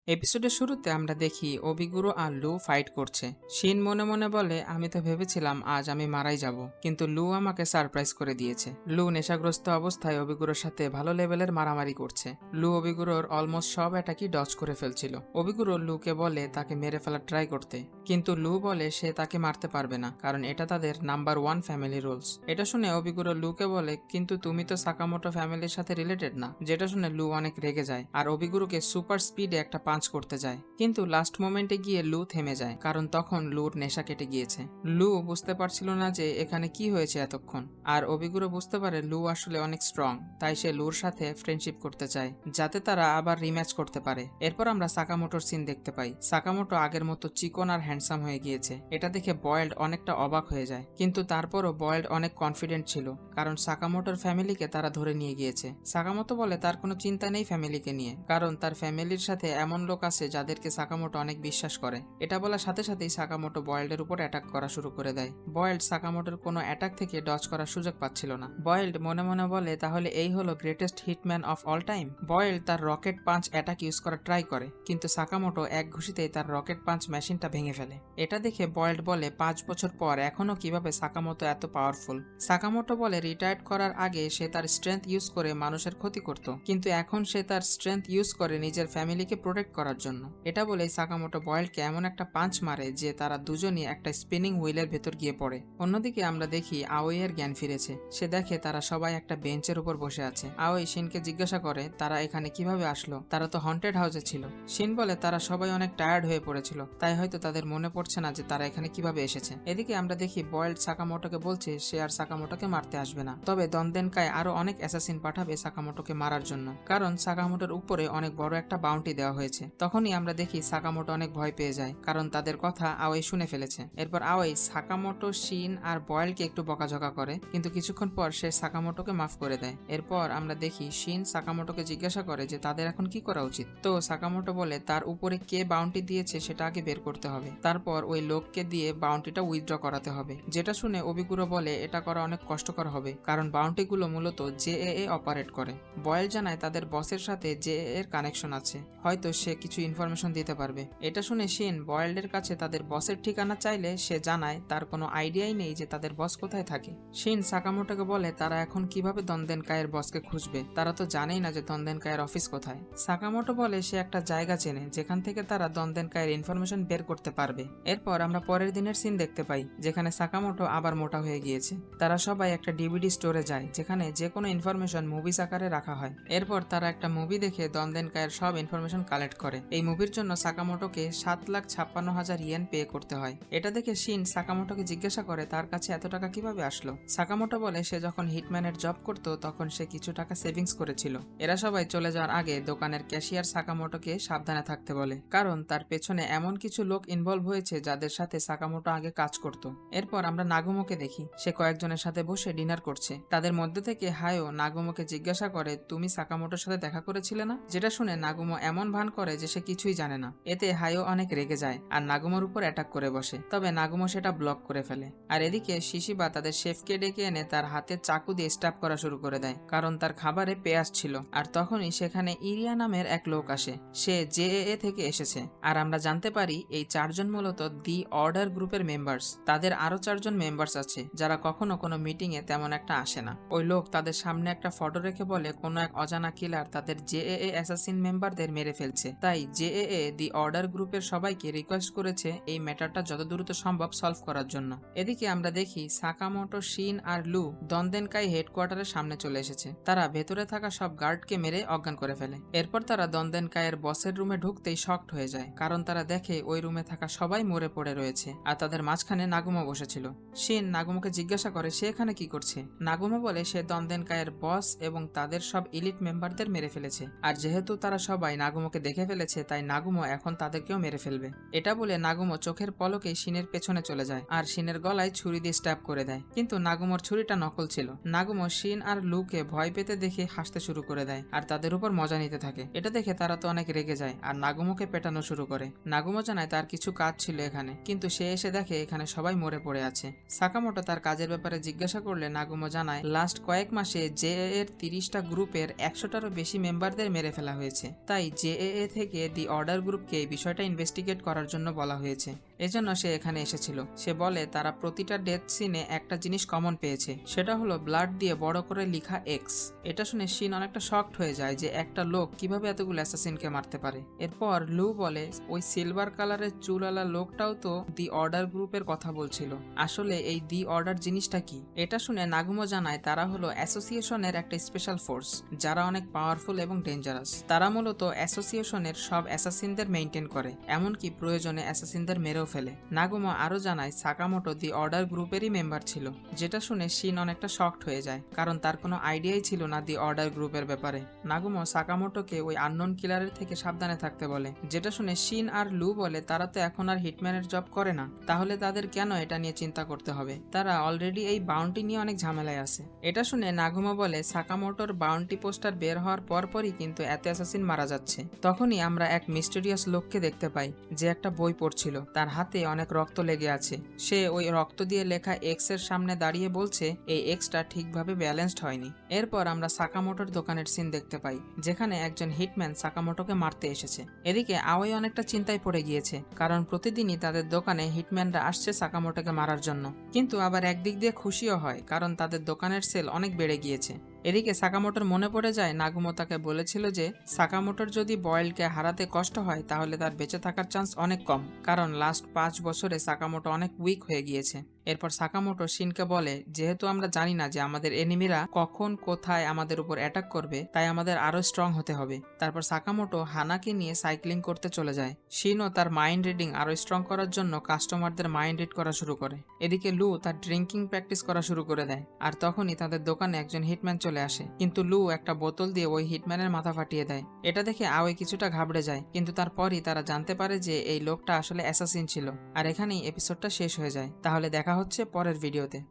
এপিসোডের শুরুতে আমরা দেখি অবিগুরু আর লু ফাইট করছে। শিন মনে মনে বলে, আমি তো ভেবেছিলাম আজ আমি মারাই যাব, কিন্তু লু আমাকে সারপ্রাইজ করে দিয়েছে। লু নেশাগ্রস্ত অবস্থায় অবিগুরোর সাথে ভালো লেভেলের মারামারি করছে। লু অবিগুরোর অলমোস্ট সব অ্যাটাকই ডজ করে ফেলছিল। অবিগুরো লুকে বলে তাকে মেরে ফেলার ট্রাই করতে, কিন্তু লু বলে সে তাকে মারতে পারবে না, কারণ এটা তাদের নাম্বার 1 ফ্যামিলি রুলস। এটা শুনে অবিগুরো লুকে বলে, কিন্তু তুমি তো সাকামোটো ফ্যামিলির সাথে রিলেটেড না। যেটা শুনে লু অনেক রেগে যায় আর অবিগুরোকে সুপার স্পিডে একটা পাঞ্চ করতে যায়, কিন্তু লাস্ট মোমেন্টে গিয়ে লু থেমে যায়, কারণ তখন লুর নেশা কেটে গিয়েছে। লু বুঝতে পারছিল না যে এখানে কি হয়েছে এতক্ষণ, আর অবিগুরো বুঝতে পারে লু আসলে অনেক স্ট্রং, তাই সে লুর সাথে ফ্রেন্ডশিপ করতে চায় যাতে তারা আবার রিম্যাচ করতে পারে। এরপর আমরা সাকামোটোর সিন দেখতে পাই। সাকামোটো আগের মতো চিকন আর হ্যান্ডসাম হয়ে গিয়েছে। এটা দেখে বয়েল্ড অনেকটা অবাক হয়ে যায়, কিন্তু তারপরও বয়েল্ড অনেক কনফিডেন্ট ছিল, কারণ সাকামোটোর ফ্যামিলিকে তারা ধরে নিয়ে গিয়েছে। সাকামোটো বলে তার কোনো চিন্তা নেই ফ্যামিলিকে নিয়ে, কারণ তার ফ্যামিলির সাথে এমন লোক আছে যাদেরকে সাকামোটো অনেক বিশ্বাস করে। এটা বলার সাথে সাথেই সাকামোটো বয়েল্ডের উপর অ্যাটাক করা শুরু করে দেয়। বয়েল্ড সাকামোটোর কোনো অ্যাটাক থেকে ডজ করার সুযোগ পাচ্ছিল না। বয়েল্ড মনে মনে বলে, তাহলে এই হলো greatest hitman of all time. Boiled তার রকেট পাঞ্চ অ্যাটাক ইউজ করার ট্রাই করে, কিন্তু সাকামোটো এক ঘুষিতেই তার রকেট পাঞ্চ মেশিনটা ভেঙে ফেলে। এটা দেখে বয়েল্ড বলে, 5 বছর পর এখনো কিভাবে সাকামোটো এত পাওয়ারফুল। সাকামোটো বলে রিটায়ার্ড করার আগে সে তার স্ট্রেংথ ইউজ করে মানুষের ক্ষতি করত, কিন্তু এখন সে তার স্ট্রেংথ ইউজ করে নিজের ফ্যামিলিকে প্রোটেক্ট করার জন্য। এটা বলেই সাকামোটো বয়েল্ডকে এমন একটা পাঞ্চ মারে যে তারা দুজনই একটা স্পিনিং হুইলের ভেতর গিয়ে পড়ে। অন্যদিকে আমরা দেখি আওই এর জ্ঞান ফিরেছে। সে দেখে তারা সবাই একটা বেঞ্চের উপর বসে আছে। আওই শিনকে জিজ্ঞাসা করে তারা এখানে কিভাবে আসলো, তারা তো হন্টেড হাউসে ছিল। শিন বলে তারা সবাই অনেক টায়ার্ড হয়ে পড়েছিল, তাই হয়তো তাদের মনে পড়ছে না যে তারা এখানে কিভাবে এসেছে। এদিকে আমরা দেখি বয়েল্ড সাকামোটোকে বলছে সে আর সাকামোটোকে মারতে আসবে না, তবে দনদেনকায় আরো অনেক অ্যাসাসিন পাঠাবে সাকামোটোকে মারার জন্য, কারণ সাকামোটোর উপরে অনেক বড় একটা বাউন্টি দেওয়া হয়েছে। তখনই আমরা দেখি সাকামোটো অনেক ভয় পেয়ে যায়, কারণ তাদের কথা আওয়াই শুনে ফেলেছে। এরপর আওয়াই সাকামোটো, শিন আর বয়েলকে একটু বকাঝকা করে, কিন্তু কিছুক্ষণ পর সে সাকামোটোকে মাফ করে দেয়। এরপর আমরা দেখি শিন সাকামোটোকে জিজ্ঞাসা করে যে তাদের এখন কি করা উচিত। তো সাকামোটো বলে তার উপরে কে বাউন্টি দিয়েছে সেটা আগে বের করতে হবে, তারপর ওই লোককে দিয়ে বাউন্টিটা উইথড্র করাতে হবে। যেটা শুনে অবিগুরো বলে এটা করা অনেক কষ্টকর হবে, কারণ বাউন্টিগুলো মূলত জেএএ অপারেট করে। বয়েল জানায় তাদের বসের সাথে জেএএ এর কানেকশন আছে, হয়তো সে কিছু ইনফরমেশন দিতে পারবে। এটা শুনে শিন বয়েল্ডের কাছে তাদের বসের ঠিকানা চাইলে সে জানায় তার কোনো আইডিয়াই নেই যে তাদের বস কোথায় থাকে। শিন সাকামোটোকে বলে তারা এখন কিভাবে দনদেনকায়ের বসকে খুঁজবে, তারা তো জানেই না যে দনদেনকায়ের অফিস কোথায়। সাকামোটো বলে সে একটা জায়গা চেনে যেখান থেকে তারা দনদেনকায়ের ইনফরমেশন বের করতে পারবে। এরপর আমরা পরের দিনের সিন দেখতে পাই, যেখানে সাকামোটো আবার মোটা হয়ে গিয়েছে। তারা সবাই একটা ডিভিডি স্টোরে যায়, যেখানে যে কোনো ইনফরমেশন মুভিস আকারে রাখা হয়। এরপর তারা একটা মুভি দেখে দনদেনকায়ের সব ইনফরমেশন কালেক্ট করে। এই মুভির জন্য সাকামোটোকে 7,56,000 ইয়েন পে করতে হয়। এটা দেখে শিন সাকামোটোকে জিজ্ঞাসা করে তার কাছে এত টাকা কিভাবে আসলো। সাকামোটো বলে সে যখন হিটম্যানের জব করত তখন সে কিছু টাকা সেভিংস করেছিল। এরা সবাই চলে যাওয়ার আগে দোকানের ক্যাশিয়ার সাকামোটোকে সাবধানে থাকতে বলে, কারণ তার পেছনে এমন কিছু লোক ইনভলভ হয়েছে যাদের সাথে সাকামোটো আগে কাজ করত। এরপর আমরা নাগুমোকে দেখি, সে কয়েকজনের সাথে বসে ডিনার করছে। তাদের মধ্যে থেকে হায়ো নাগুমোকে জিজ্ঞাসা করে তুমি সাকামোটোর সাথে দেখা করেছিলে না। যেটা শুনে নাগুমো এমন ভান করে যে সে কিছুই জানে না। এতে হায়ো অনেক রেগে যায় আর নাগুমোর উপর অ্যাটাক করে বসে, তবে নাগুমো সেটা ব্লক করে ফেলে। আর এদিকে শিশিবা তাদের শেফকে ডেকে এনে তার হাতে চাকু দিয়ে স্টাফ করা শুরু করে দেয়, কারণ তার খাবারে পেঁয়াজ ছিল। আর তখনই সেখানে ইরিয়া নামের এক লোক আসে, সে জেএএ থেকে এসেছে। আর আমরা জানতে পারি এই 4জন মূলত দি অর্ডার গ্রুপের মেম্বার্স। তাদের আরো 4জন মেম্বার্স আছে যারা কখনো কোনো মিটিং এ তেমন একটা আসে না। ওই লোক তাদের সামনে একটা ফটো রেখে বলে কোনো এক অজানা কিলার তাদের জেএএ অ্যাসাসিন মেম্বারদের মেরে ফেলছে, তাই জেএএ দি অর্ডার গ্রুপের সবাইকে রিকোয়েস্ট করেছে এই ম্যাটারটা যত দ্রুত সম্ভব সলভ করার জন্য। এদিকে আমরা দেখি সাকামোটো, শিন আর লু দনদেনকাই হেডকোয়ার্টারের সামনে চলে এসেছে। তারা ভেতরে থাকা সব গার্ডকে মেরে অজ্ঞান করে ফেলে। এরপর তারা দনদেনকায়ের বসের রুমে ঢুকতেই শকড হয়ে যায়, কারণ তারা দেখে ওই রুমে থাকা সবাই মরে পড়ে রয়েছে আর তাদের মাঝখানে নাগুমো বসেছিল। শিন নাগুমোকে জিজ্ঞাসা করে সে এখানে কি করছে। নাগুমো বলে সে দনদেনকায়ের বস এবং তাদের সব ইলিট মেম্বারদের মেরে ফেলেছে, আর যেহেতু তারা সবাই নাগুমোকে দেখে ফেলেছে তাই নাগুমো এখন তাদেরকেও মেরে ফেলবে। এটা বলে নাগুমো চোখের পলকেই শিনের পেছনে চলে যায় আর শিনের গলায় ছুরি দিয়ে স্ট্যাব করে দেয়, কিন্তু নাগুমোর ছুরিটা নকল ছিল। নাগুমো শিন আর লুকে ভয় পেতে দেখে হাসতে শুরু করে দেয় আর তাদের উপর মজা নিতে থাকে। এটা দেখে তারা তো অনেক রেগে যায় আর নাগুমোকে পেটানো শুরু করে। নাগুমো জানায় তার কিছু কাজ কাজ ছিল এখানে, কিন্তু সে এসে দেখে এখানে সবাই মরে পড়ে আছে। সাকামোটো তার কাজের ব্যাপারে জিজ্ঞাসা করলে নাগুমো জানায় লাস্ট কয়েক মাসে জেএ এর 30টা গ্রুপের 100টারও বেশি মেম্বারদের মেরে ফেলা হয়েছে। তাই জেএ থেকে দি অর্ডার গ্রুপকে এই বিষয়টা ইনভেস্টিগেট করার জন্য বলা হয়েছে। এজন্য সে এখানে এসেছিল। সে বলে তারা প্রতিটা ডেথ সিনে একটা জিনিস কমন পেয়েছে, সেটা হলো ব্লাড দিয়ে বড় করে লেখা এক্স। এটা শুনে শিন অনেকটা শকড হয়ে যায় যে একটা লোক কিভাবে এতগুলো অ্যাসাসিনকে মারতে পারে। এরপর লু বলে ওই সিলভার কালারের চুলওয়ালা লোকটাও তো দি অর্ডার গ্রুপের কথা বলছিল। আসলে এই দি অর্ডার জিনিসটা কি? এটা শুনে নাগুমো জানায় তারা হলো অ্যাসোসিয়েশনের একটা স্পেশাল ফোর্স, যারা অনেক পাওয়ারফুল এবং ডেঞ্জারাস। তারা মূলত অ্যাসোসিয়েশনের সব অ্যাসাসিনদের মেইনটেইন করে, এমনকি প্রয়োজনে অ্যাসাসিনদের মেরেও ফেলে। নাগুমো আরো জানায় সাকামোটো দি অর্ডার গ্রুপেরই মেম্বার ছিল, যেটা শুনে শিন অনেকটা শকড হয়ে যায়, কারণ তার কোনো আইডিয়াই ছিল না দি অর্ডার গ্রুপের ব্যাপারে। নাগুমো সাকামোটোকে ওই আননোন কিলারের থেকে সাবধানে থাকতে বলে, যেটা শুনে শিন আর লু বলে তারা তো এখন আর হিটম্যানের জব করে না, তাহলে তাদের কেন এটা নিয়ে চিন্তা করতে হবে? তারা অলরেডি এই বাউন্টি নিয়ে অনেক ঝামেলায় আছে। এটা শুনে নাগুমো বলে সাকামোটোর বাউন্টি পোস্টার বের হওয়ার পরপরই কিন্তু এত অ্যাসাসিন মারা যাচ্ছে। তখনই আমরা এক মিস্টেরিয়াস লোককে দেখতে পাই, যে একটা বই পড়ছিল, তার হাতে অনেক রক্ত লেগে আছে। সে ওই রক্ত দিয়ে লেখা এক্স এর সামনে দাঁড়িয়ে বলছে এই এক্সটা ঠিকভাবে ব্যালেন্সড হয়নি। এরপর আমরা সাকামোটোর দোকানের সিন দেখতে পাই, যেখানে একজন হিটম্যান সাকামোটোকে মারতে এসেছে। এদিকে আওয়াই অনেকটা চিন্তায় পড়ে গিয়েছে, কারণ প্রতিদিনই তাদের দোকানে হিটম্যানরা আসছে সাকামোটোকে মারার জন্য। কিন্তু আবার একদিক দিয়ে খুশিও হয়, কারণ তাদের দোকানের সেল অনেক বেড়ে গিয়েছে। এদিকে সাকামোটোর মনে পড়ে যায় নাগুমো তাকে বলেছিল যে সাকামোটোর যদি বয়েলকে হারাতে কষ্ট হয় তাহলে তার বেঁচে থাকার চান্স অনেক কম, কারণ লাস্ট 5 বছরে সাকামোটো অনেক উইক হয়ে গিয়েছে। এরপর সাকামোটো শিনকে বলে যেহেতু আমরা জানি না যে আমাদের এনিমিরা কখন কোথায় আমাদের উপর অ্যাটাক করবে, তাই আমাদের আরো স্ট্রং হতে হবে। তারপর সাকামোটো হানাকে নিয়ে সাইক্লিং করতে চলে যায়। শিনও তার মাইন্ড রিডিং আরো স্ট্রং করার জন্য কাস্টমারদের মাইন্ড রিড করা শুরু করে। এদিকে লু তার ড্রিঙ্কিং প্র্যাকটিস করা শুরু করে দেয়, আর তখনই তাদের দোকানে একজন হিটম্যান চলে আসে, কিন্তু লু একটা বোতল দিয়ে ওই হিটম্যানের মাথা ফাটিয়ে দেয়। এটা দেখে আওয়ে কিছুটা ঘাবড়ে যায়, কিন্তু তারপরই তারা জানতে পারে যে এই লোকটা আসলে অ্যাসাসিন ছিল। আর এখানেই এপিসোডটা শেষ হয়ে যায়। তাহলে দেখা হচ্ছে পরের ভিডিওতে।